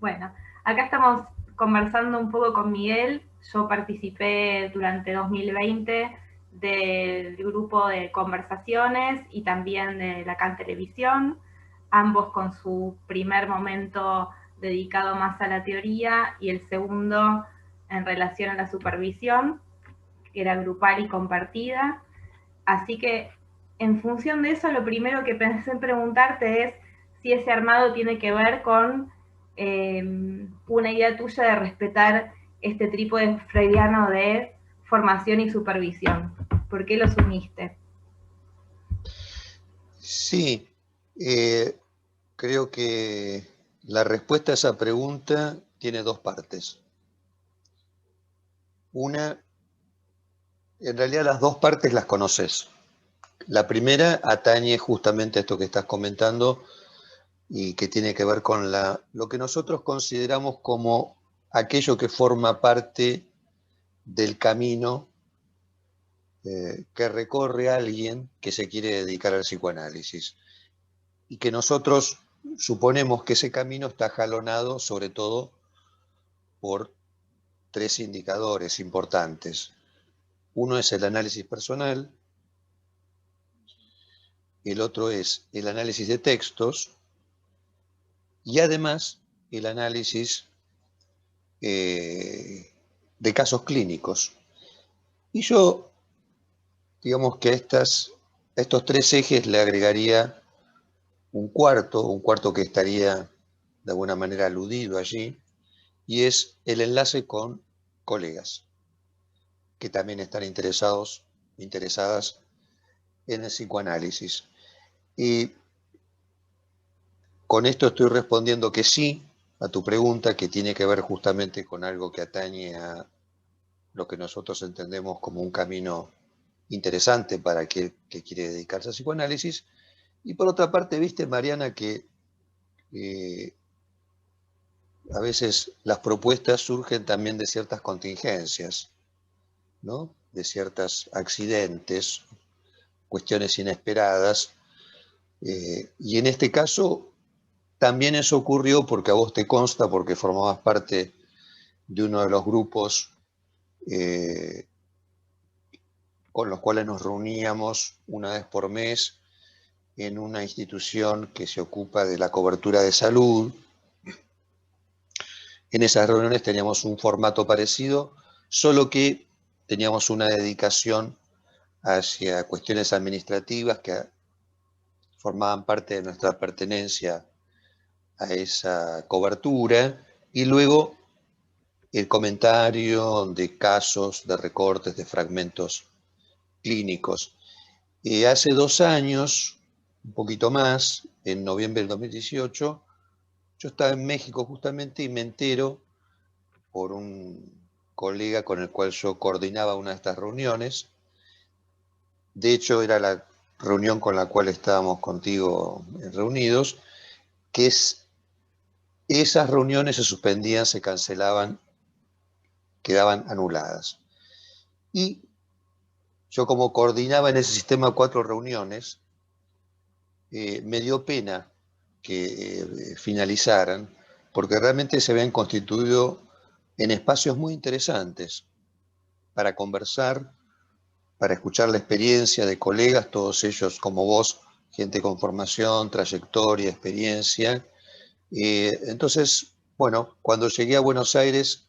Bueno, acá estamos conversando un poco con Miguel. Yo participé durante 2020 del grupo de conversaciones y también de la CAN Televisión, ambos con su primer momento dedicado más a la teoría y el segundo en relación a la supervisión, que era grupal y compartida. Así que en función de eso, lo primero que pensé en preguntarte es si ese armado tiene que ver con una idea tuya de respetar este trípode freudiano de formación y supervisión. ¿Por qué los uniste? Sí, eh, creo que la respuesta a esa pregunta tiene dos partes. Una, en realidad las dos partes las conoces. La primera atañe justamente a esto que estás comentando y que tiene que ver con lo que nosotros consideramos como aquello que forma parte del camino que recorre alguien que se quiere dedicar al psicoanálisis y que nosotros suponemos que ese camino está jalonado sobre todo por tres indicadores importantes. Uno es el análisis personal, el otro es el análisis de textos y además el análisis de casos clínicos. Y yo, digamos que a estos tres ejes le agregaría un cuarto que estaría de alguna manera aludido allí, y es el enlace con colegas que también están interesadas en el psicoanálisis. Y con esto estoy respondiendo que sí a tu pregunta, que tiene que ver justamente con algo que atañe a lo que nosotros entendemos como un camino interesante para aquel que quiere dedicarse al psicoanálisis. Y por otra parte, viste, Mariana, que eh, a veces las propuestas surgen también de ciertas contingencias, ¿no? De ciertos accidentes, cuestiones inesperadas. Y en este caso también eso ocurrió porque a vos te consta, porque formabas parte de uno de los grupos eh, con los cuales nos reuníamos una vez por mes en una institución que se ocupa de la cobertura de salud. En esas reuniones teníamos un formato parecido, solo que teníamos una dedicación hacia cuestiones administrativas que formaban parte de nuestra pertenencia a esa cobertura, y luego el comentario de casos, de recortes, de fragmentos clínicos. Hace 2 años, un poquito más, en noviembre del 2018, yo estaba en México justamente y me entero por un colega con el cual yo coordinaba una de estas reuniones. De hecho, era la reunión con la cual estábamos contigo reunidos, que esas reuniones se suspendían, se cancelaban, quedaban anuladas. Y yo, como coordinaba en ese sistema 4 reuniones, me dio pena que finalizaran, porque realmente se habían constituido en espacios muy interesantes para conversar, para escuchar la experiencia de colegas, todos ellos como vos, gente con formación, trayectoria, experiencia. Entonces, bueno, cuando llegué a Buenos Aires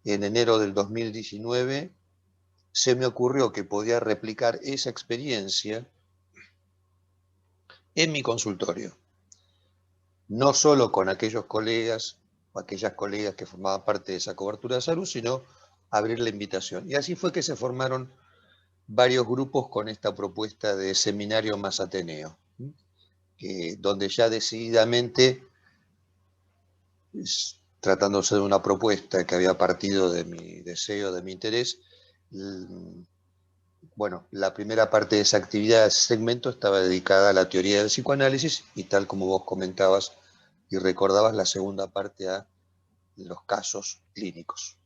en enero del 2019, se me ocurrió que podía replicar esa experiencia en mi consultorio, no solo con aquellos colegas o aquellas colegas que formaban parte de esa cobertura de salud, sino abrir la invitación. Y así fue que se formaron varios grupos con esta propuesta de seminario más Ateneo, donde ya decididamente, tratándose de una propuesta que había partido de mi deseo, de mi interés, bueno, la primera parte de esa actividad, ese segmento, estaba dedicada a la teoría del psicoanálisis y, tal como vos comentabas y recordabas, la segunda parte a los casos clínicos.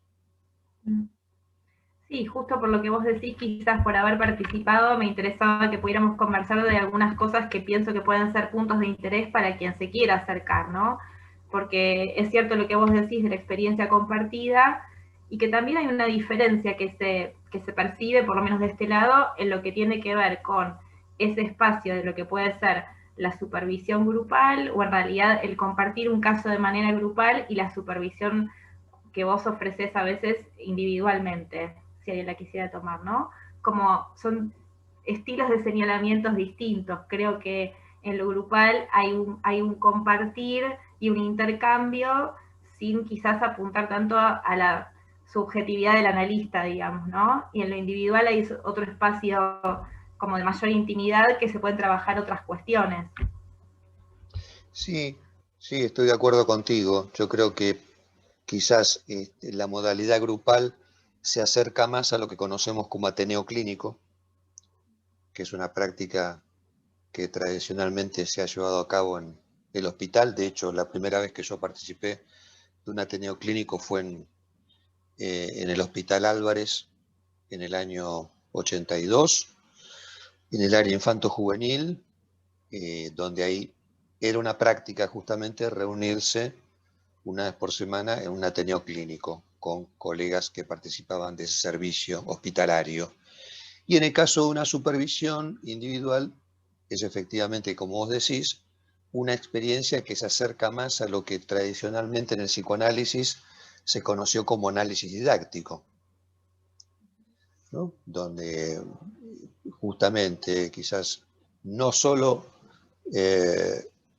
Sí, justo por lo que vos decís, quizás por haber participado, me interesaba que pudiéramos conversar de algunas cosas que pienso que pueden ser puntos de interés para quien se quiera acercar, ¿no? porque es cierto lo que vos decís de la experiencia compartida, y que también hay una diferencia que se percibe, por lo menos de este lado, en lo que tiene que ver con ese espacio de lo que puede ser la supervisión grupal, o en realidad el compartir un caso de manera grupal, y la supervisión que vos ofreces a veces individualmente, si alguien la quisiera tomar, ¿no? Como son estilos de señalamientos distintos. Creo que en lo grupal hay un compartir y un intercambio sin quizás apuntar tanto a la subjetividad del analista, digamos, ¿no? Y en lo individual hay otro espacio como de mayor intimidad que se pueden trabajar otras cuestiones. Sí, sí, estoy de acuerdo contigo. Yo creo que quizás la modalidad grupal se acerca más a lo que conocemos como Ateneo clínico, que es una práctica que tradicionalmente se ha llevado a cabo en el hospital. De hecho, la primera vez que yo participé de un Ateneo clínico fue en el Hospital Álvarez en el año 82, en el área infanto-juvenil, donde ahí era una práctica justamente reunirse una vez por semana en un Ateneo clínico con colegas que participaban de ese servicio hospitalario. Y en el caso de una supervisión individual, es efectivamente, como vos decís, una experiencia que se acerca más a lo que tradicionalmente en el psicoanálisis se conoció como análisis didáctico, ¿no? Donde justamente quizás no solo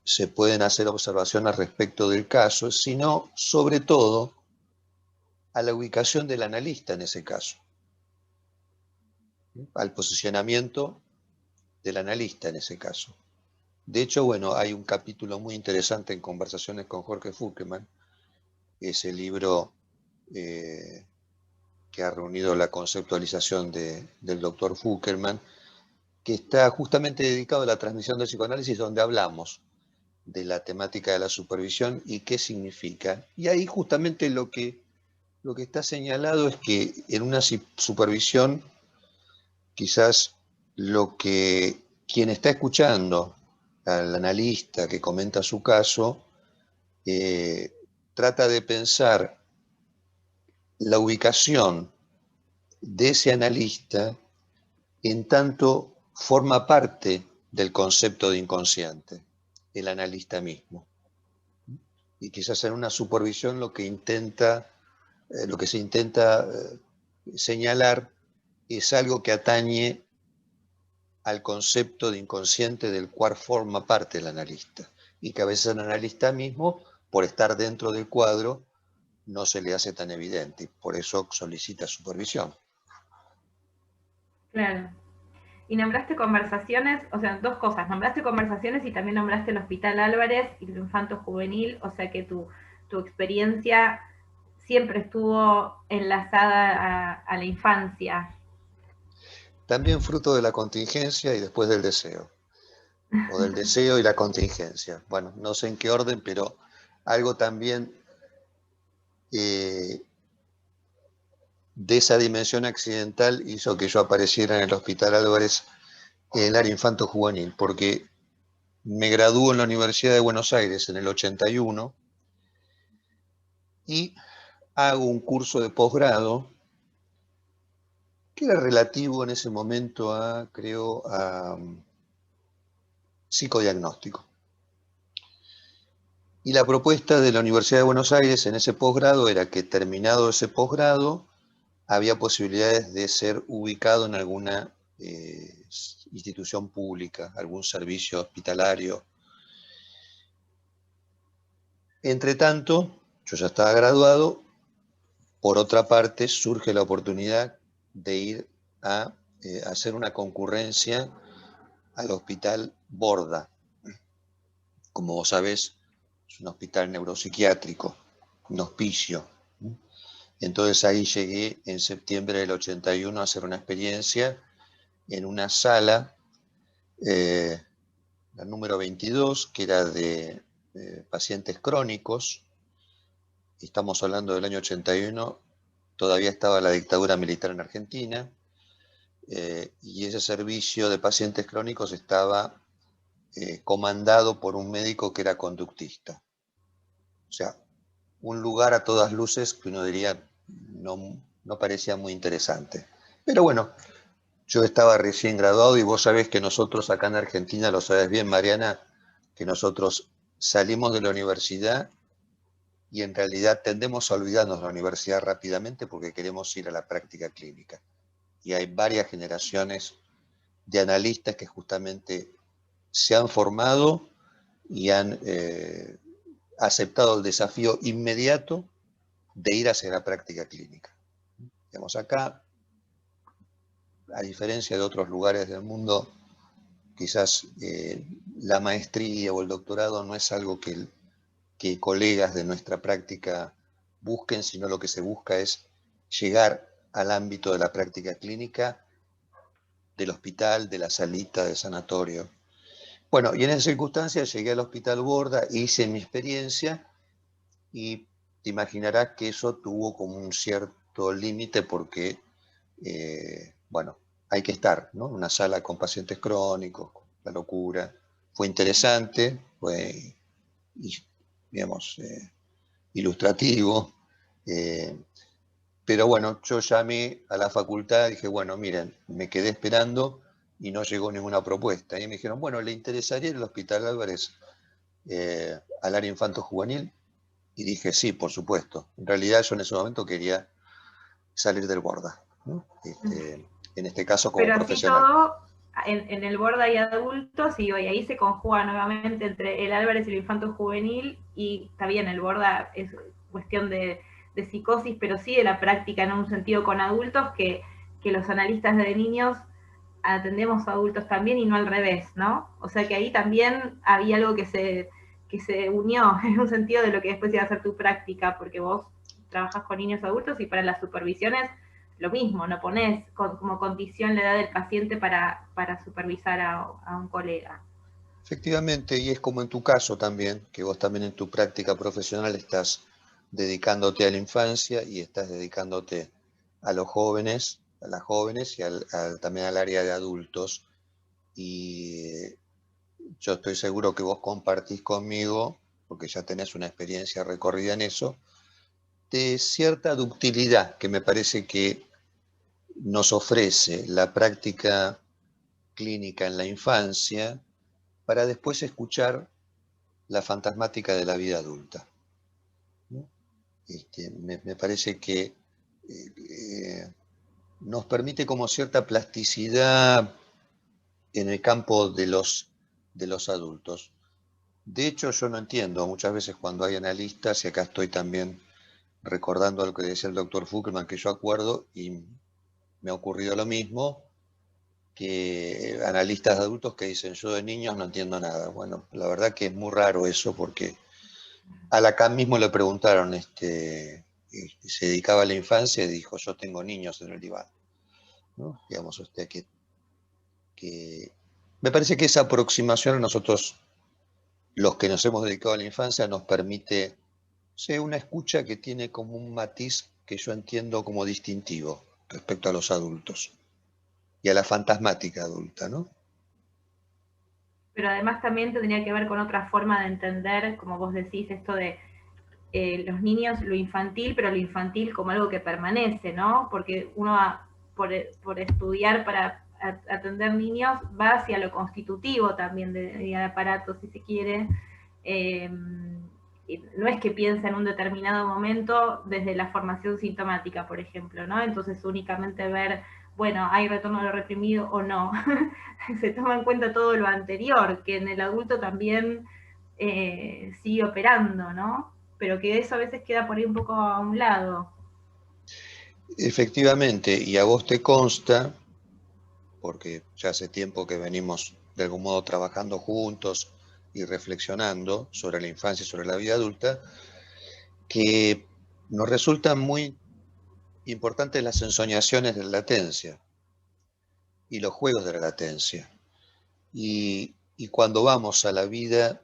se pueden hacer observaciones respecto del caso, sino sobre todo a la ubicación del analista en ese caso, al posicionamiento del analista en ese caso. De hecho, bueno, hay un capítulo muy interesante en Conversaciones con Jorge Fuckerman, ese libro que ha reunido la conceptualización del doctor Fuckerman, que está justamente dedicado a la transmisión del psicoanálisis, donde hablamos de la temática de la supervisión y qué significa. Y ahí justamente lo que está señalado es que en una supervisión, quizás lo que quien está escuchando al analista que comenta su caso, trata de pensar la ubicación de ese analista en tanto forma parte del concepto de inconsciente, el analista mismo. Y quizás en una supervisión lo que se intenta señalar es algo que atañe al concepto de inconsciente del cual forma parte el analista, y que a veces el analista mismo, por estar dentro del cuadro, no se le hace tan evidente, y por eso solicita supervisión. Claro. Y nombraste conversaciones, o sea, dos cosas, nombraste conversaciones y también nombraste el Hospital Álvarez y el Infanto Juvenil, o sea que tu experiencia siempre estuvo enlazada a la infancia. También fruto de la contingencia y después del deseo, o del deseo y la contingencia. Bueno, no sé en qué orden, pero algo también de esa dimensión accidental hizo que yo apareciera en el Hospital Álvarez en el área infanto-juvenil, porque me graduó en la Universidad de Buenos Aires en el 81 y hago un curso de posgrado que era relativo en ese momento a, creo, a psicodiagnóstico. Y la propuesta de la Universidad de Buenos Aires en ese posgrado era que, terminado ese posgrado, había posibilidades de ser ubicado en alguna institución pública, algún servicio hospitalario. Entre tanto, yo ya estaba graduado. Por otra parte, surge la oportunidad de ir a hacer una concurrencia al Hospital Borda. Como vos sabés, es un hospital neuropsiquiátrico, un hospicio. Entonces ahí llegué en septiembre del 81 a hacer una experiencia en una sala, la número 22, que era de pacientes crónicos. Estamos hablando del año 81, todavía estaba la dictadura militar en Argentina, y ese servicio de pacientes crónicos estaba comandado por un médico que era conductista. O sea, un lugar a todas luces que uno diría no parecía muy interesante. Pero bueno, yo estaba recién graduado y vos sabés que nosotros acá en Argentina, lo sabes bien, Mariana, que nosotros salimos de la universidad y en realidad tendemos a olvidarnos de la universidad rápidamente porque queremos ir a la práctica clínica. Y hay varias generaciones de analistas que justamente se han formado y han aceptado el desafío inmediato de ir hacia la práctica clínica. Digamos, acá, a diferencia de otros lugares del mundo, quizás la maestría o el doctorado no es algo que colegas de nuestra práctica busquen, sino lo que se busca es llegar al ámbito de la práctica clínica, del hospital, de la salita, del sanatorio. Bueno, y en esa circunstancia llegué al Hospital Borda, hice mi experiencia y te imaginarás que eso tuvo como un cierto límite porque, bueno, hay que estar, ¿no? Una sala con pacientes crónicos, la locura. Fue interesante, fue, digamos, ilustrativo, pero bueno, yo llamé a la facultad y dije, bueno, miren, me quedé esperando y no llegó ninguna propuesta. Y me dijeron, bueno, ¿le interesaría el Hospital Álvarez al área infanto-juvenil? Y dije, sí, por supuesto. En realidad yo en ese momento quería salir del Borda, ¿no? En este caso como Pero así profesional. todo, en el Borda hay adultos y ahí se conjuga nuevamente entre el Álvarez y el infanto juvenil, y está bien, el Borda es cuestión de psicosis, pero sí de la práctica en un sentido con adultos, que los analistas de niños atendemos a adultos también y no al revés, ¿no? O sea que ahí también había algo que se unió en un sentido de lo que después iba a ser tu práctica, porque vos trabajas con niños adultos y para las supervisiones lo mismo, no pones como condición la edad del paciente para supervisar a un colega. Efectivamente, y es como en tu caso también, que vos también en tu práctica profesional estás dedicándote a la infancia y estás dedicándote a los jóvenes, a las jóvenes y también al área de adultos. Y yo estoy seguro que vos compartís conmigo, porque ya tenés una experiencia recorrida en eso, de cierta ductilidad que me parece que nos ofrece la práctica clínica en la infancia para después escuchar la fantasmática de la vida adulta, ¿no? Me parece que nos permite como cierta plasticidad en el campo de los adultos. De hecho, yo no entiendo muchas veces cuando hay analistas, y acá estoy también recordando lo que decía el doctor Fuckerman, que yo acuerdo, y me ha ocurrido lo mismo, que analistas de adultos que dicen, yo de niños no entiendo nada. Bueno, la verdad que es muy raro eso, porque a Lacan mismo le preguntaron, se dedicaba a la infancia y dijo, yo tengo niños en el diván, ¿no? Digamos, que me parece que esa aproximación a nosotros, los que nos hemos dedicado a la infancia, nos permite, sí, una escucha que tiene como un matiz que yo entiendo como distintivo respecto a los adultos y a la fantasmática adulta, ¿no? Pero además también tendría que ver con otra forma de entender, como vos decís, esto de los niños, lo infantil, pero lo infantil como algo que permanece, ¿no? Porque uno por estudiar para atender niños va hacia lo constitutivo también de aparato, si se quiere. Eh, no es que piensa en un determinado momento desde la formación sintomática, por ejemplo, ¿no? Entonces únicamente ver, bueno, hay retorno a lo reprimido o no. Se toma en cuenta todo lo anterior, que en el adulto también sigue operando, ¿no? Pero que eso a veces queda por ahí un poco a un lado. Efectivamente, y a vos te consta, porque ya hace tiempo que venimos de algún modo trabajando juntos y reflexionando sobre la infancia y sobre la vida adulta, que nos resultan muy importantes las ensoñaciones de la latencia y los juegos de la latencia. Y cuando vamos a la vida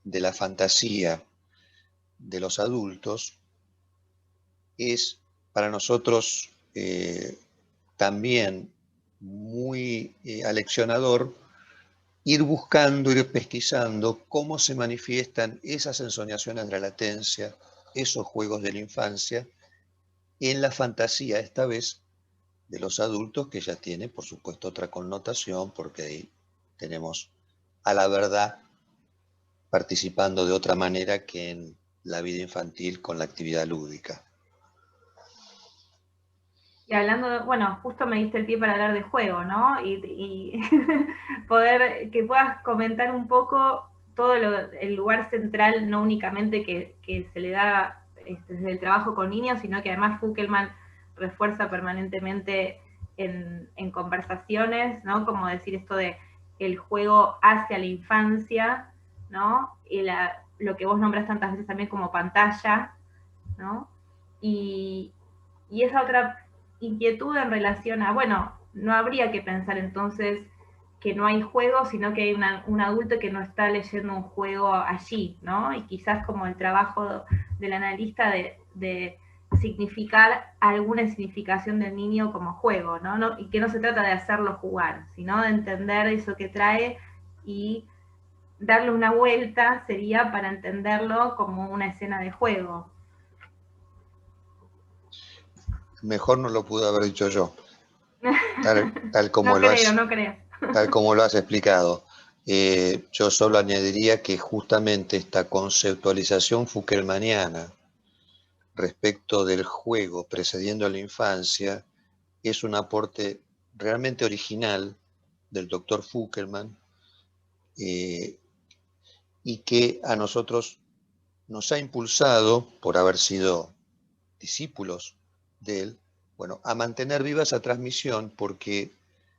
de la fantasía de los adultos, es para nosotros también muy aleccionador ir buscando, ir pesquisando cómo se manifiestan esas ensoñaciones de la latencia, esos juegos de la infancia, en la fantasía, esta vez, de los adultos, que ya tiene, por supuesto, otra connotación, porque ahí tenemos a la verdad participando de otra manera que en la vida infantil con la actividad lúdica. Y hablando de, bueno, justo me diste el pie para hablar de juego, ¿no? Y poder, que puedas comentar un poco todo el lugar central, no únicamente que se le da desde el trabajo con niños, sino que además Fukelman refuerza permanentemente en conversaciones, ¿no? Como decir esto de el juego hacia la infancia, ¿no? Y lo que vos nombras tantas veces también como pantalla, ¿no? Y, y esa otra inquietud en relación a, bueno, no habría que pensar entonces que no hay juego, sino que hay un adulto que no está leyendo un juego allí, ¿no? Y quizás como el trabajo del analista de significar alguna significación del niño como juego, ¿no? Y que no se trata de hacerlo jugar, sino de entender eso que trae y darle una vuelta sería para entenderlo como una escena de juego. Mejor no lo pude haber dicho yo, tal como No lo creo, has, no creo. tal como lo has explicado. Yo solo añadiría que justamente esta conceptualización Fukelmaniana respecto del juego precediendo a la infancia es un aporte realmente original del doctor Fukelman, eh, y que a nosotros nos ha impulsado, por haber sido discípulos de él, bueno, a mantener viva esa transmisión, porque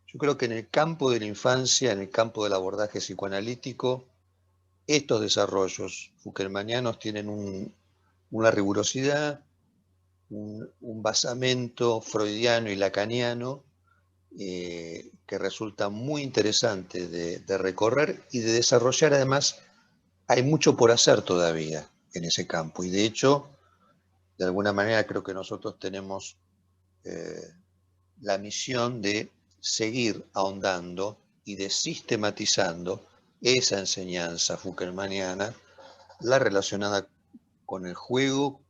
yo creo que en el campo de la infancia, en el campo del abordaje psicoanalítico, estos desarrollos fukelmanianos tienen una rigurosidad, un basamento freudiano y lacaniano que resulta muy interesante de recorrer y de desarrollar. Además, hay mucho por hacer todavía en ese campo, y de hecho, de alguna manera creo que nosotros tenemos la misión de seguir ahondando y de sistematizando esa enseñanza fukelmaniana, la relacionada con el juego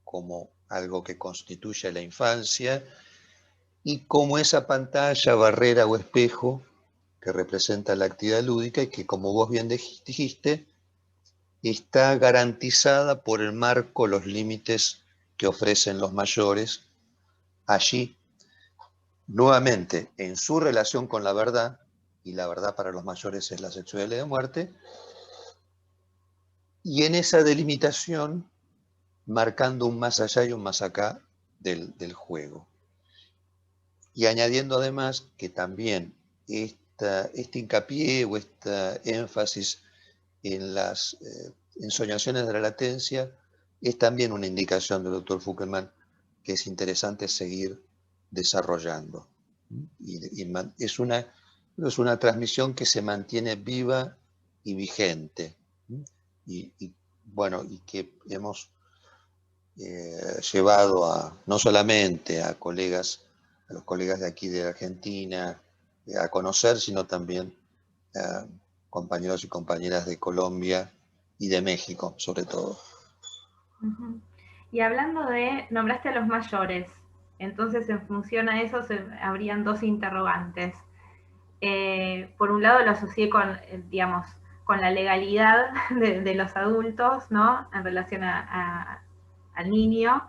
como algo que constituye la infancia y como esa pantalla, barrera o espejo que representa la actividad lúdica y que, como vos bien dijiste, está garantizada por el marco, los límites que ofrecen los mayores allí, nuevamente en su relación con la verdad, y la verdad para los mayores es la sexualidad de muerte, y en esa delimitación marcando un más allá y un más acá del juego. Y añadiendo además que también este hincapié o este énfasis en las ensoñaciones de la latencia es también una indicación del doctor Fukelman que es interesante seguir desarrollando. Y es una transmisión que se mantiene viva y vigente. Y bueno, y que hemos llevado no solamente a los colegas de aquí de Argentina, a conocer, sino también a compañeros y compañeras de Colombia y de México, sobre todo. Uh-huh. Y hablando nombraste a los mayores, entonces en función a eso habrían dos interrogantes. Por un lado lo asocié con, digamos, con la legalidad de los adultos, ¿no? En relación al niño.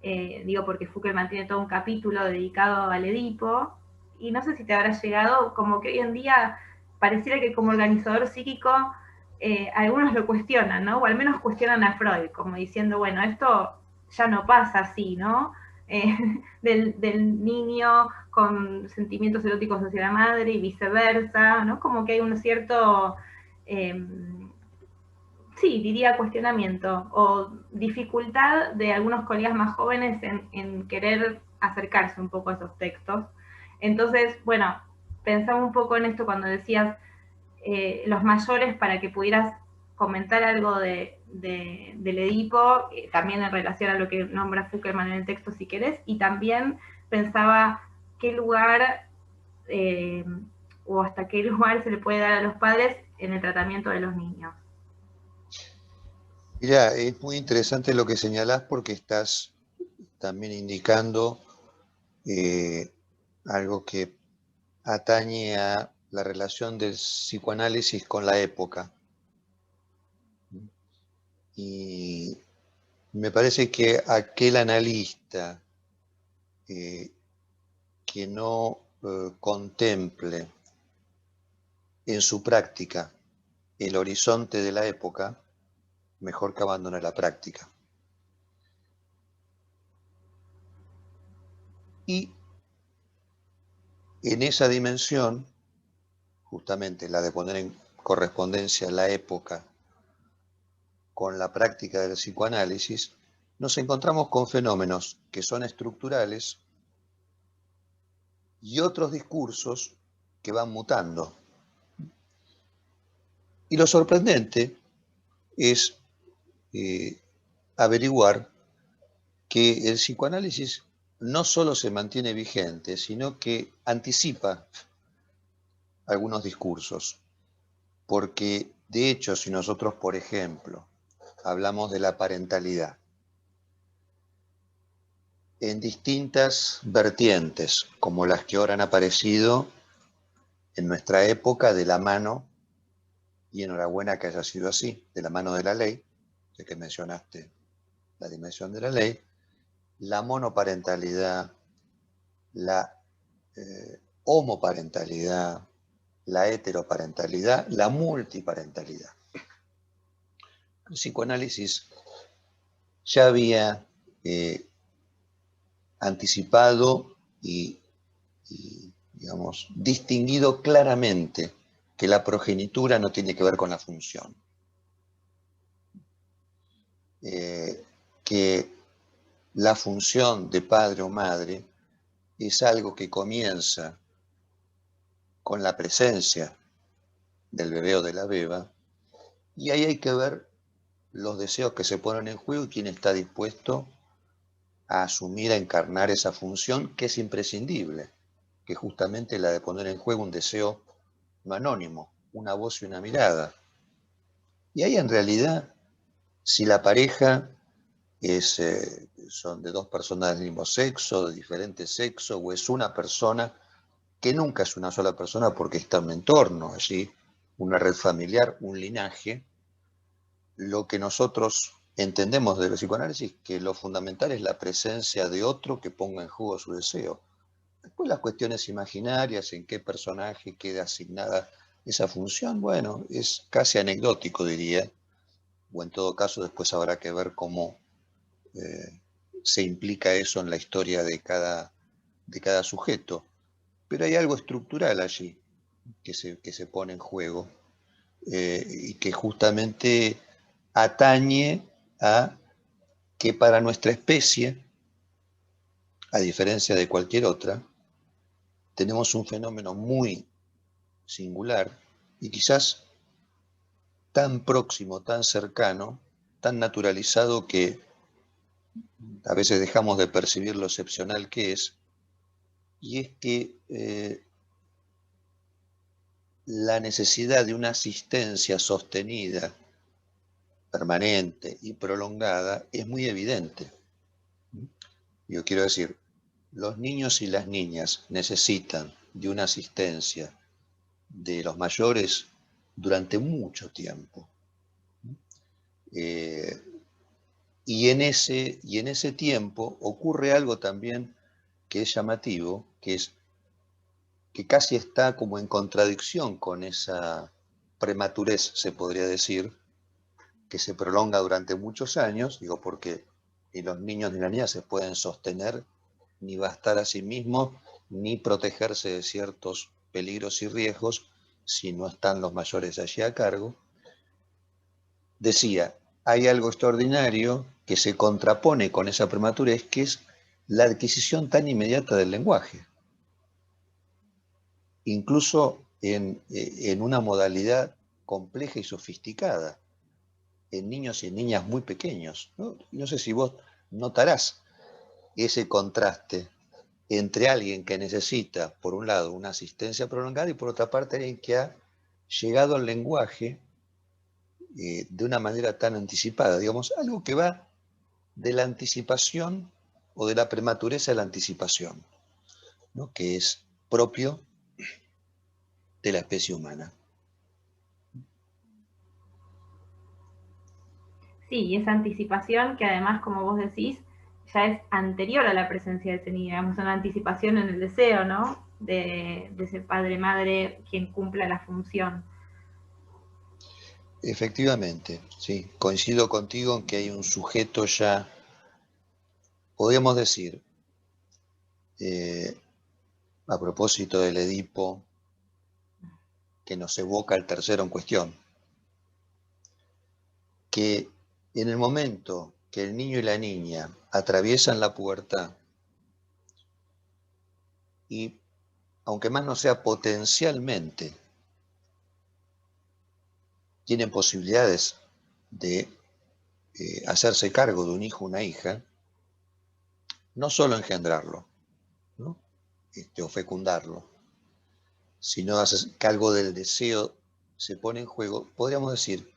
Digo, porque Fukelman tiene todo un capítulo dedicado al Edipo, y no sé si te habrá llegado, como que hoy en día pareciera que como organizador psíquico algunos lo cuestionan, ¿no? O al menos cuestionan a Freud, como diciendo, bueno, esto ya no pasa así, ¿no? Del niño con sentimientos eróticos hacia la madre y viceversa, ¿no? Como que hay un cierto, sí, diría cuestionamiento o dificultad de algunos colegas más jóvenes en querer acercarse un poco a esos textos. Entonces, bueno, pensaba un poco en esto cuando decías los mayores para que pudieras comentar algo del Edipo, también en relación a lo que nombra Fukelman en el texto si querés, y también pensaba qué lugar o hasta qué lugar se le puede dar a los padres en el tratamiento de los niños. Mira, es muy interesante lo que señalás porque estás también indicando algo que atañe a la relación del psicoanálisis con la época. Y me parece que aquel analista que no contemple en su práctica el horizonte de la época, mejor que abandone la práctica. Y en esa dimensión, justamente la de poner en correspondencia la época con la práctica del psicoanálisis, nos encontramos con fenómenos que son estructurales y otros discursos que van mutando. Y lo sorprendente es averiguar que el psicoanálisis no solo se mantiene vigente, sino que anticipa algunos discursos. Porque, de hecho, si nosotros, por ejemplo, hablamos de la parentalidad en distintas vertientes, como las que ahora han aparecido en nuestra época de la mano, y enhorabuena que haya sido así, de la mano de la ley, ya que mencionaste la dimensión de la ley, la monoparentalidad, la homoparentalidad, la heteroparentalidad, la multiparentalidad. El psicoanálisis ya había anticipado y, digamos, distinguido claramente que la progenitura no tiene que ver con la función. Que la función de padre o madre es algo que comienza con la presencia del bebé o de la beba, y ahí hay que ver los deseos que se ponen en juego y quién está dispuesto a asumir, a encarnar esa función que es imprescindible, que justamente la de poner en juego un deseo no anónimo, una voz y una mirada. Y ahí en realidad, si la pareja son de dos personas del mismo sexo, de diferente sexo, o es una persona, que nunca es una sola persona porque está en un entorno, allí una red familiar, un linaje, lo que nosotros entendemos del psicoanálisis, que lo fundamental es la presencia de otro que ponga en juego su deseo. Después las cuestiones imaginarias, en qué personaje queda asignada esa función, bueno, es casi anecdótico, diría, o en todo caso después habrá que ver cómo se implica eso en la historia de cada sujeto. Pero hay algo estructural allí que se pone en juego y que justamente atañe a que para nuestra especie, a diferencia de cualquier otra, tenemos un fenómeno muy singular y quizás tan próximo, tan cercano, tan naturalizado que a veces dejamos de percibir lo excepcional que es, y es que la necesidad de una asistencia sostenida, permanente y prolongada es muy evidente. Yo quiero decir, los niños y las niñas necesitan de una asistencia de los mayores durante mucho tiempo. Y en ese tiempo ocurre algo también que es llamativo, que es que casi está como en contradicción con esa prematurez, se podría decir, que se prolonga durante muchos años, digo, porque ni los niños ni las niñas se pueden sostener, ni bastar a sí mismos, ni protegerse de ciertos peligros y riesgos si no están los mayores allí a cargo. Decía, hay algo extraordinario que se contrapone con esa prematurez, que es la adquisición tan inmediata del lenguaje, incluso en una modalidad compleja y sofisticada, en niños y en niñas muy pequeños. No sé si vos notarás ese contraste entre alguien que necesita, por un lado, una asistencia prolongada y por otra parte alguien que ha llegado al lenguaje de una manera tan anticipada, digamos, algo que va de la anticipación o de la prematureza a la anticipación, ¿no? Que es propio de la especie humana. Sí, y esa anticipación que además, como vos decís, ya es anterior a la presencia de ese niño, digamos, una anticipación en el deseo, ¿no? De ese padre-madre quien cumpla la función. Efectivamente, sí, coincido contigo en que hay un sujeto ya, podríamos decir, a propósito del Edipo, que nos evoca el tercero en cuestión, que en el momento que el niño y la niña atraviesan la pubertad, y aunque más no sea potencialmente, tienen posibilidades de hacerse cargo de un hijo o una hija, no solo engendrarlo, ¿no? O fecundarlo, sino que algo del deseo se pone en juego, podríamos decir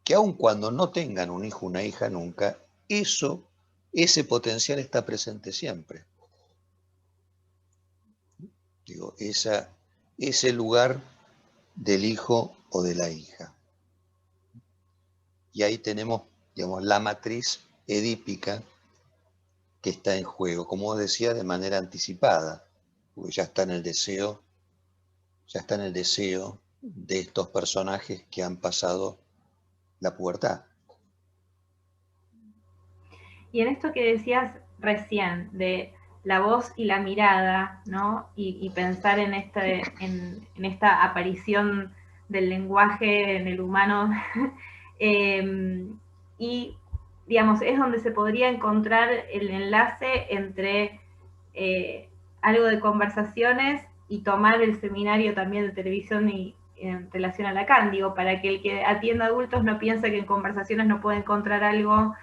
que aun cuando no tengan un hijo o una hija nunca, ese potencial está presente siempre. Digo, ese lugar del hijo o de la hija. Y ahí tenemos, digamos, la matriz edípica que está en juego, como decía, de manera anticipada, porque ya está en el deseo, de estos personajes que han pasado la pubertad. Y en esto que decías recién, de la voz y la mirada, ¿no? Y pensar en esta aparición del lenguaje en el humano, y digamos, es donde se podría encontrar el enlace entre algo de conversaciones y tomar el seminario también de televisión y en relación a Lacan, digo, para que el que atienda adultos no piense que en conversaciones no puede encontrar algo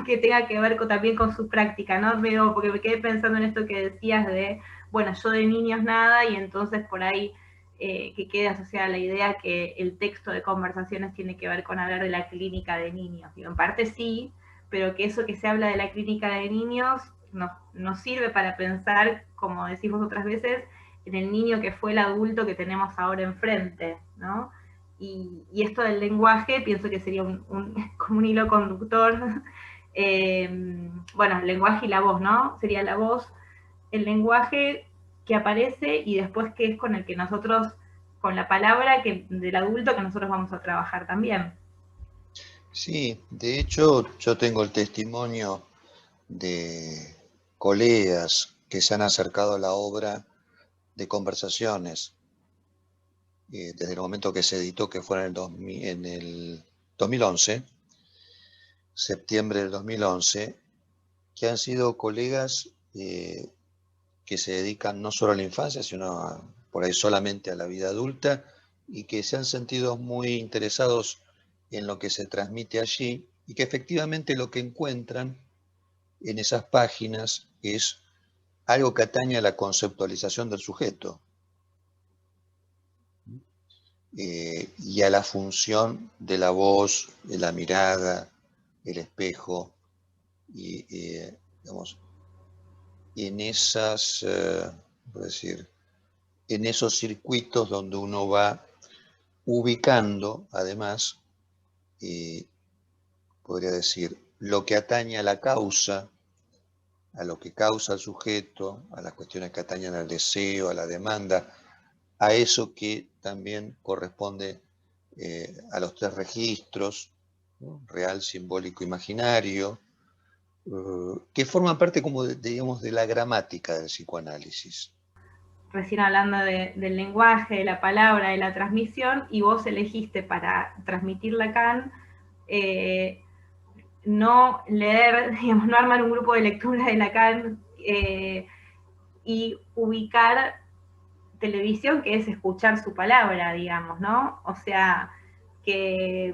que tenga que ver también con su práctica, ¿no? Porque me quedé pensando en esto que decías de, bueno, yo de niños nada, y entonces por ahí que quede asociada la idea que el texto de conversaciones tiene que ver con hablar de la clínica de niños. Digo, en parte sí, pero que eso que se habla de la clínica de niños nos sirve para pensar, como decimos otras veces, en el niño que fue el adulto que tenemos ahora enfrente, ¿no? Y esto del lenguaje pienso que sería como un hilo conductor. Bueno, el lenguaje y la voz, ¿no? Sería la voz, el lenguaje que aparece y después que es con el que nosotros, con la palabra del adulto que nosotros vamos a trabajar también. Sí, de hecho yo tengo el testimonio de colegas que se han acercado a la obra de conversaciones desde el momento que se editó, que fue en el 2011, septiembre del 2011, que han sido colegas que se dedican no solo a la infancia, sino por ahí solamente a la vida adulta, y que se han sentido muy interesados en lo que se transmite allí, y que efectivamente lo que encuentran en esas páginas es algo que atañe a la conceptualización del sujeto y a la función de la voz, de la mirada, el espejo, y digamos, en esas, decir, en esos circuitos donde uno va ubicando, además, podría decir, lo que atañe a la causa, a lo que causa el sujeto, a las cuestiones que atañen al deseo, a la demanda, a eso que también corresponde a los tres registros, ¿no? Real, simbólico, imaginario, que forman parte, como digamos, de la gramática del psicoanálisis. Recién hablando del lenguaje, de la palabra, de la transmisión, y vos elegiste para transmitir Lacan no leer, digamos, no armar un grupo de lectura de Lacan y ubicar televisión, que es escuchar su palabra, digamos, ¿no? O sea, que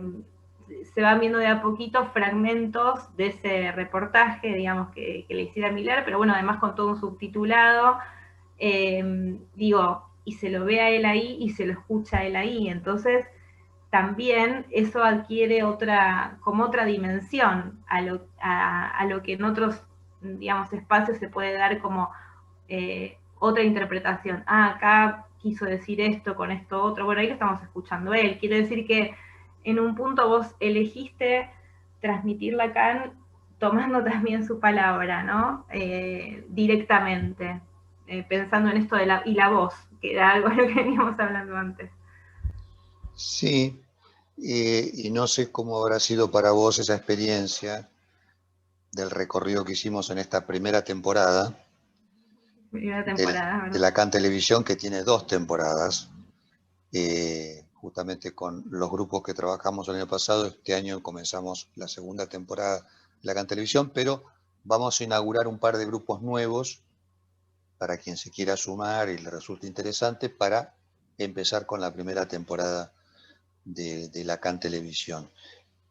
se van viendo de a poquito fragmentos de ese reportaje, digamos, que le hiciera Miller, pero bueno, además con todo un subtitulado, digo, y se lo ve a él ahí y se lo escucha a él ahí, entonces también eso adquiere como otra dimensión a lo que en otros, digamos, espacios se puede dar como otra interpretación. Ah, acá quiso decir esto con esto otro. Bueno, ahí lo estamos escuchando él. Quiere decir que en un punto vos elegiste transmitir Lacan tomando también su palabra, ¿no? Directamente, pensando en esto de la voz, que era algo de lo que veníamos hablando antes. Sí, y no sé cómo habrá sido para vos esa experiencia del recorrido que hicimos en esta primera temporada Primera temporada, de ¿verdad? Lacan Televisión, que tiene 2 temporadas, justamente con los grupos que trabajamos el año pasado. Este año comenzamos la segunda temporada de Lacan Televisión, pero vamos a inaugurar un par de grupos nuevos para quien se quiera sumar y le resulte interesante, para empezar con la primera temporada de Lacan Televisión.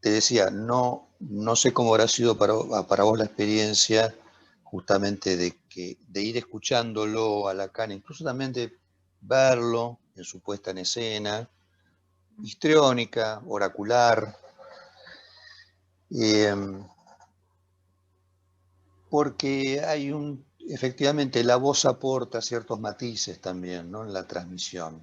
Te decía, no sé cómo habrá sido para vos la experiencia justamente de ir escuchándolo a Lacan, incluso también de verlo en su puesta en escena, histriónica, oracular, porque efectivamente la voz aporta ciertos matices también, ¿no?, en la transmisión.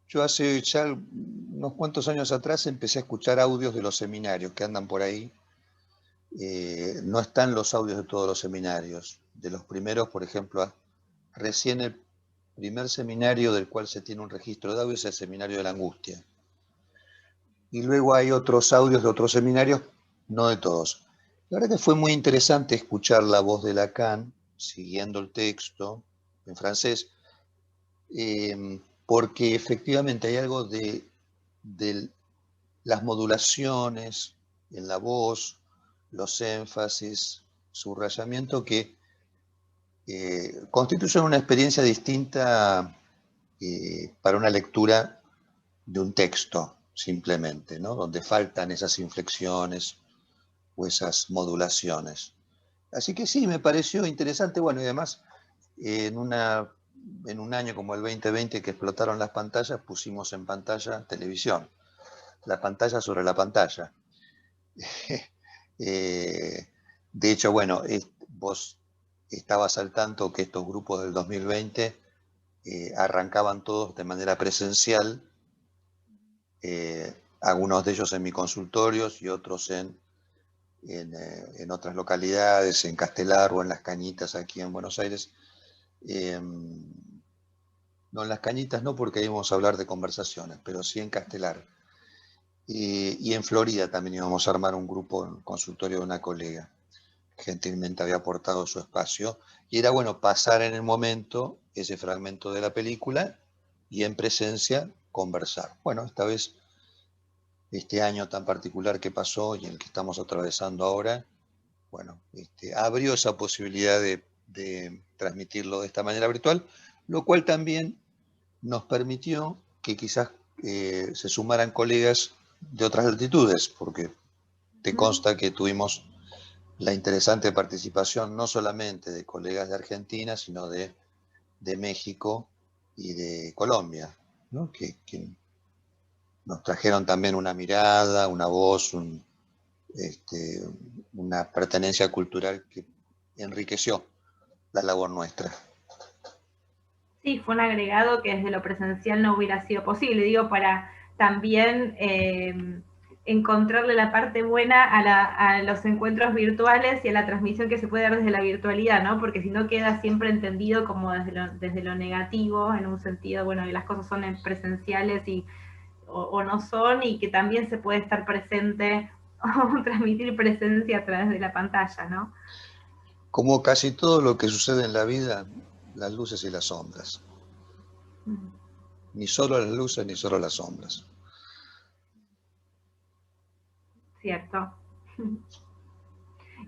Yo hace ya unos cuantos años atrás empecé a escuchar audios de los seminarios que andan por ahí. No están los audios de todos los seminarios. De los primeros, por ejemplo, recién el primer seminario del cual se tiene un registro de audios es el Seminario de la Angustia. Y luego hay otros audios de otros seminarios, no de todos. La verdad que fue muy interesante escuchar la voz de Lacan, siguiendo el texto en francés, porque efectivamente hay algo de las modulaciones en la voz, los énfasis, subrayamiento, que constituyen una experiencia distinta para una lectura de un texto, simplemente, ¿no?, donde faltan esas inflexiones o esas modulaciones. Así que sí, me pareció interesante. Bueno, y además, en un año como el 2020, que explotaron las pantallas, pusimos en pantalla televisión, la pantalla sobre la pantalla. De hecho, bueno, vos estabas al tanto que estos grupos del 2020 arrancaban todos de manera presencial, algunos de ellos en mi consultorio y otros en otras localidades, en Castelar o en Las Cañitas, aquí en Buenos Aires. No, en Las Cañitas no, porque ahí íbamos a hablar de conversaciones, pero sí en Castelar. Y en Florida también íbamos a armar un grupo en el consultorio de una colega. Gentilmente había aportado su espacio. Y era bueno pasar en el momento ese fragmento de la película y en presencia conversar. Bueno, esta vez, este año tan particular que pasó y el que estamos atravesando ahora, bueno, abrió esa posibilidad de transmitirlo de esta manera virtual, lo cual también nos permitió que quizás se sumaran colegas de otras latitudes, porque te consta que tuvimos la interesante participación no solamente de colegas de Argentina, sino de México y de Colombia, ¿no?, que nos trajeron también una mirada, una voz, una pertenencia cultural que enriqueció la labor nuestra. Sí, fue un agregado que desde lo presencial no hubiera sido posible, digo, para también encontrarle la parte buena a los encuentros virtuales y a la transmisión que se puede dar desde la virtualidad, ¿no? Porque si no queda siempre entendido como desde lo negativo, en un sentido, bueno, que las cosas son presenciales o no son, y que también se puede estar presente o transmitir presencia a través de la pantalla, ¿no? Como casi todo lo que sucede en la vida, las luces y las sombras. Ni solo las luces ni solo las sombras. Cierto.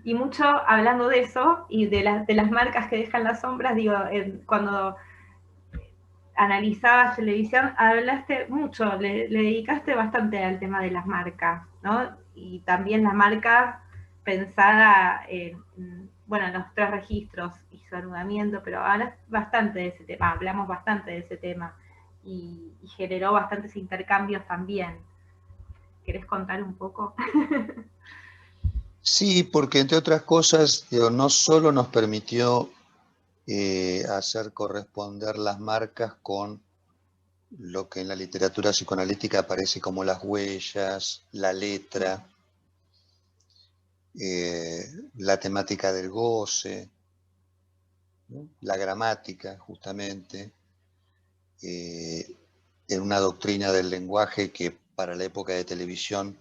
Y mucho hablando de eso y de las marcas que dejan las sombras, digo, cuando analizabas televisión, hablaste mucho, le dedicaste bastante al tema de las marcas, ¿no? Y también la marca pensada en, bueno, en los 3 registros y su anudamiento, pero hablas bastante de ese tema, hablamos bastante de ese tema y generó bastantes intercambios también. ¿Querés contar un poco? Sí, porque entre otras cosas, digo, no solo nos permitió hacer corresponder las marcas con lo que en la literatura psicoanalítica aparece como las huellas, la letra, la temática del goce, ¿no? La gramática, justamente, en una doctrina del lenguaje que para la época de televisión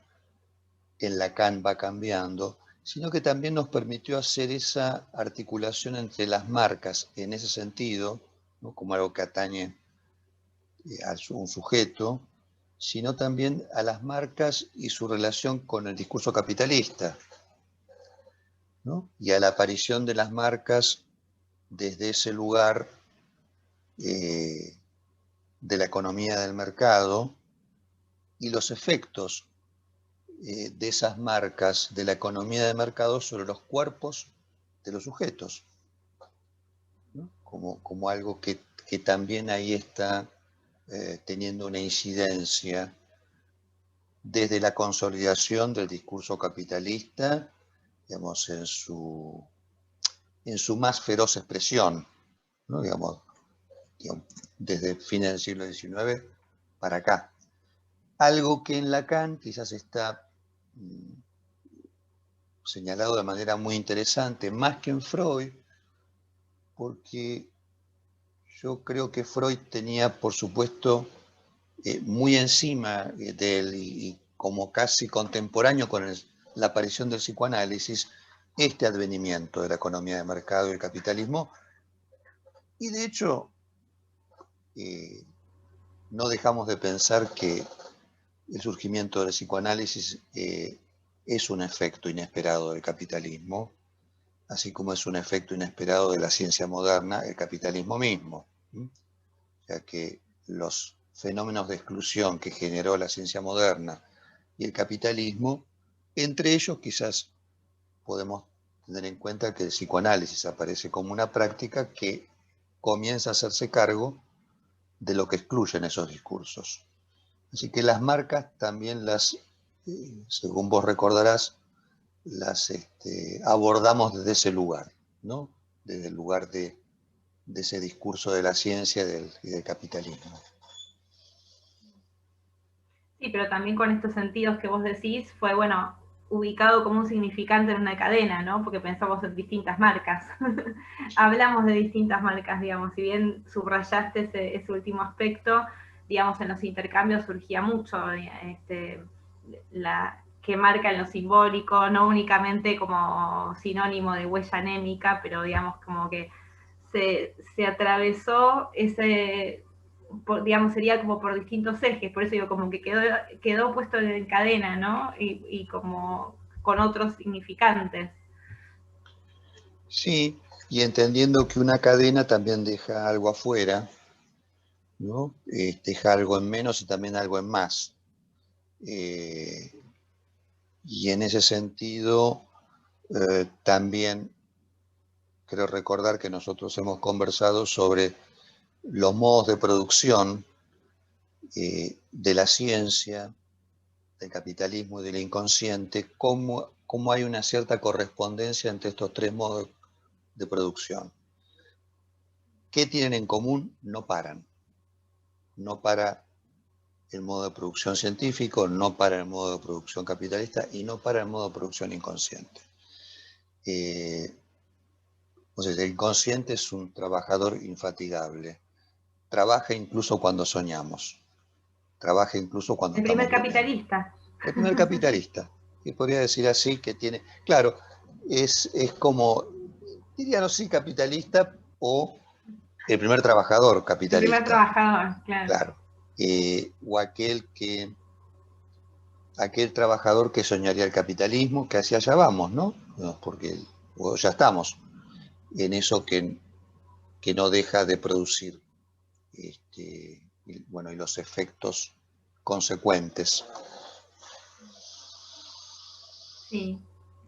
en Lacan va cambiando, sino que también nos permitió hacer esa articulación entre las marcas en ese sentido, ¿no? Como algo que atañe a un sujeto, sino también a las marcas y su relación con el discurso capitalista, ¿no? Y a la aparición de las marcas desde ese lugar de la economía del mercado y los efectos de esas marcas de la economía de mercado sobre los cuerpos de los sujetos, ¿no? Como algo que también ahí está teniendo una incidencia desde la consolidación del discurso capitalista, digamos, en su más feroz expresión, ¿no? Digamos, desde fines del siglo XIX para acá. Algo que en Lacan quizás está señalado de manera muy interesante, más que en Freud, porque yo creo que Freud tenía, por supuesto, muy encima de él y como casi contemporáneo con la aparición del psicoanálisis, este advenimiento de la economía de mercado y el capitalismo. Y de hecho, no dejamos de pensar que el surgimiento del psicoanálisis es un efecto inesperado del capitalismo, así como es un efecto inesperado de la ciencia moderna, el capitalismo mismo. Ya que los fenómenos de exclusión que generó la ciencia moderna y el capitalismo, entre ellos quizás podemos tener en cuenta que el psicoanálisis aparece como una práctica que comienza a hacerse cargo de lo que excluyen esos discursos. Así que las marcas también según vos recordarás, las abordamos desde ese lugar, ¿no? Desde el lugar de ese discurso de la ciencia y del capitalismo. Sí, pero también con estos sentidos que vos decís, fue, bueno, ubicado como un significante en una cadena, ¿no? Porque pensamos en distintas marcas. Hablamos de distintas marcas, digamos, si bien subrayaste ese último aspecto, digamos, en los intercambios surgía mucho que marca en lo simbólico, no únicamente como sinónimo de huella anémica, pero digamos como que se atravesó digamos, sería como por distintos ejes, por eso digo, como que quedó puesto en cadena, ¿no? Y como con otros significantes. Sí, y entendiendo que una cadena también deja algo afuera, ¿no? Deja algo en menos y también algo en más. Y en ese sentido, también creo recordar que nosotros hemos conversado sobre los modos de producción de la ciencia, del capitalismo y del inconsciente, cómo hay una cierta correspondencia entre estos 3 modos de producción. ¿Qué tienen en común? No paran. No para el modo de producción científico, no para el modo de producción capitalista y no para el modo de producción inconsciente. Entonces, el inconsciente es un trabajador infatigable. Trabaja incluso cuando soñamos. Trabaja incluso cuando El primer estamos durmiendo. capitalista. El primer capitalista, que podría decir así, que tiene... Claro, es como, diría no sí capitalista o el primer trabajador El primer capitalista. trabajador, claro. Claro. O aquel trabajador que soñaría el capitalismo, que hacia allá vamos, ¿no? Porque ya estamos en eso que no deja de producir y, bueno, y los efectos consecuentes. Sí,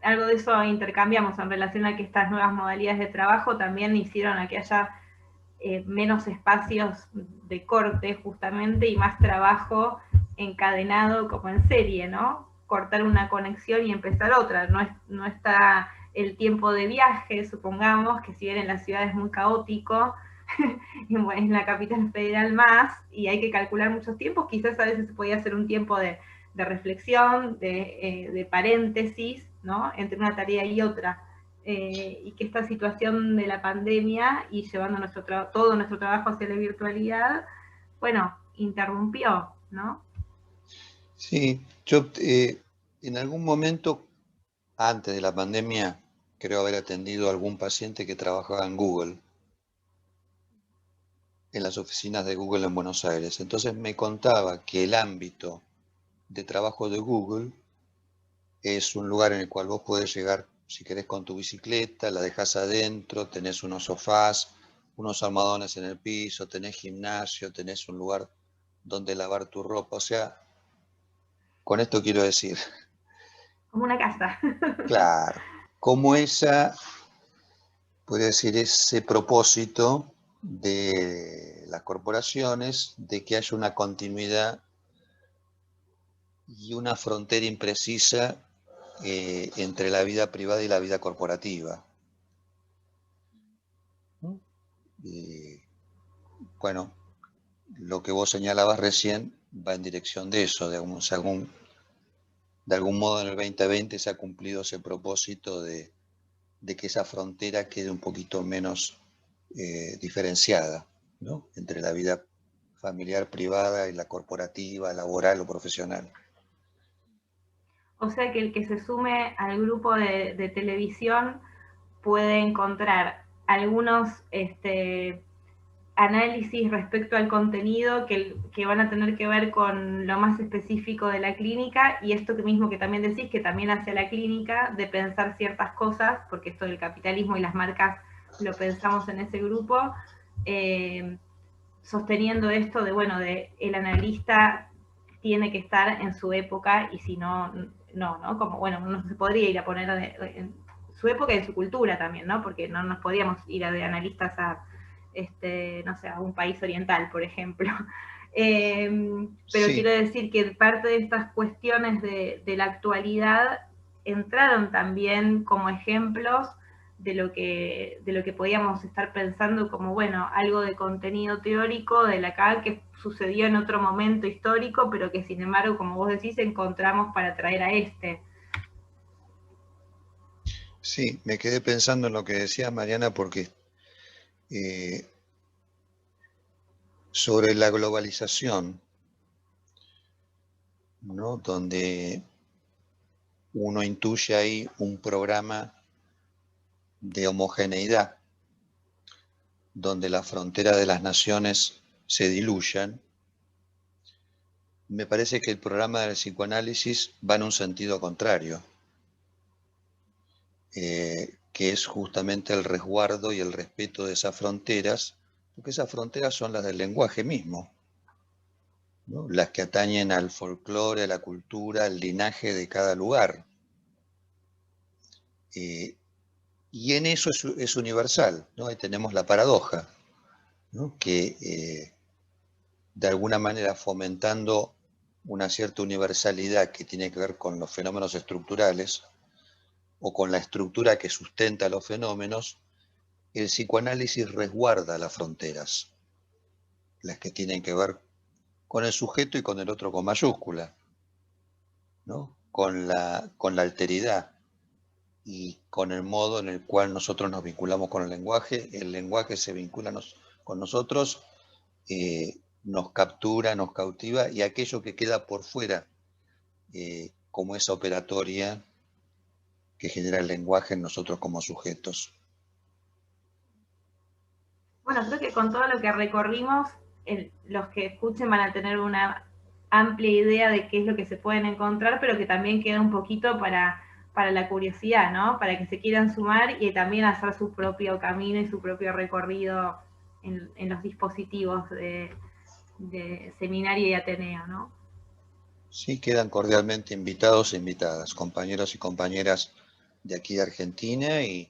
algo de eso intercambiamos en relación a que estas nuevas modalidades de trabajo también hicieron a que haya menos espacios de corte justamente y más trabajo encadenado como en serie, ¿no? Cortar una conexión y empezar otra. No está el tiempo de viaje, supongamos, que si bien en la ciudad es muy caótico, en la capital federal más, y hay que calcular muchos tiempos, quizás a veces se podía hacer un tiempo de reflexión, de paréntesis, ¿no? Entre una tarea y otra. Y que esta situación de la pandemia y llevando todo nuestro trabajo hacia la virtualidad, bueno, interrumpió, ¿no? Sí, yo en algún momento, antes de la pandemia, creo haber atendido a algún paciente que trabajaba en Google, en las oficinas de Google en Buenos Aires. Entonces me contaba que el ámbito de trabajo de Google es un lugar en el cual vos podés llegar, si querés, con tu bicicleta, la dejás adentro, tenés unos sofás, unos almohadones en el piso, tenés gimnasio, tenés un lugar donde lavar tu ropa. O sea, con esto quiero decir, Como una casa. claro, como podría decir, ese propósito de las corporaciones de que haya una continuidad y una frontera imprecisa entre la vida privada y la vida corporativa. Y, bueno, lo que vos señalabas recién va en dirección de eso, de algún modo en el 2020 se ha cumplido ese propósito de que esa frontera quede un poquito menos diferenciada, ¿no? Entre la vida familiar privada y la corporativa, laboral o profesional. O sea que el que se sume al grupo de televisión puede encontrar algunos análisis respecto al contenido que van a tener que ver con lo más específico de la clínica y esto mismo que también decís, que también hace la clínica, de pensar ciertas cosas, porque esto del capitalismo y las marcas lo pensamos en ese grupo, sosteniendo esto de, bueno, de el analista tiene que estar en su época y si no, ¿no? Como, bueno, no se podría ir a poner en su época y en su cultura también, ¿no? Porque no nos podíamos ir de analistas a, no sé, a un país oriental, por ejemplo. Pero Sí, quiero decir que parte de estas cuestiones de la actualidad entraron también como ejemplos de lo que podíamos estar pensando como, bueno, algo de contenido teórico de la CAG que sucedió en otro momento histórico, pero que sin embargo, como vos decís, encontramos para traer a este. sí, me quedé pensando en lo que decía Mariana porque eh, sobre la globalización, ¿no? Donde uno intuye ahí un programa de homogeneidad, donde la frontera de las naciones se diluyan. Me parece que el programa del psicoanálisis va en un sentido contrario, que es justamente el resguardo y el respeto de esas fronteras, porque esas fronteras son las del lenguaje mismo, ¿no? Las que atañen al folclore, a la cultura, al linaje de cada lugar. Y en eso es universal, ¿no? Ahí tenemos la paradoja, ¿no? Que de alguna manera fomentando una cierta universalidad que tiene que ver con los fenómenos estructurales o con la estructura que sustenta los fenómenos, el psicoanálisis resguarda las fronteras, las que tienen que ver con el sujeto y con el otro con mayúscula, ¿no? Con la alteridad y con el modo en el cual nosotros nos vinculamos con el lenguaje se vincula con nosotros, nos captura, nos cautiva, y aquello que queda por fuera, como esa operatoria que genera el lenguaje en nosotros como sujetos. Bueno, creo que con todo lo que recorrimos, los que escuchen van a tener una amplia idea de qué es lo que se pueden encontrar, pero que también queda un poquito para la curiosidad, ¿no? Para que se quieran sumar y también hacer su propio camino y su propio recorrido en los dispositivos de Seminario y Ateneo, ¿no? Sí, quedan cordialmente invitados e invitadas, compañeros y compañeras de aquí de Argentina y,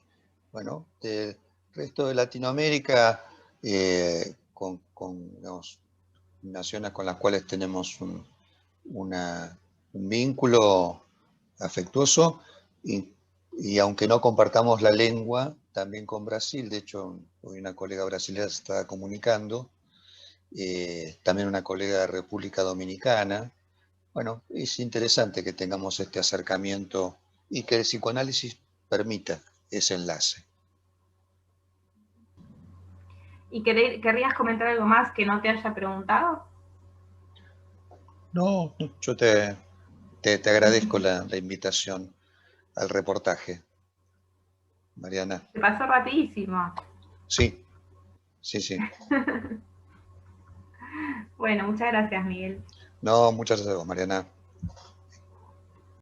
bueno, del resto de Latinoamérica, digamos, naciones con las cuales tenemos un vínculo afectuoso y aunque no compartamos la lengua, también con Brasil. De hecho, hoy una colega brasileña se estaba comunicando, también una colega de República Dominicana. Bueno, es interesante que tengamos este acercamiento y que el psicoanálisis permita ese enlace. ¿Y querrías comentar algo más que no te haya preguntado? No, yo te agradezco la invitación al reportaje, Mariana. Se pasó rapidísimo. Sí, sí, sí. Bueno, muchas gracias, Miguel. No, muchas gracias, Mariana.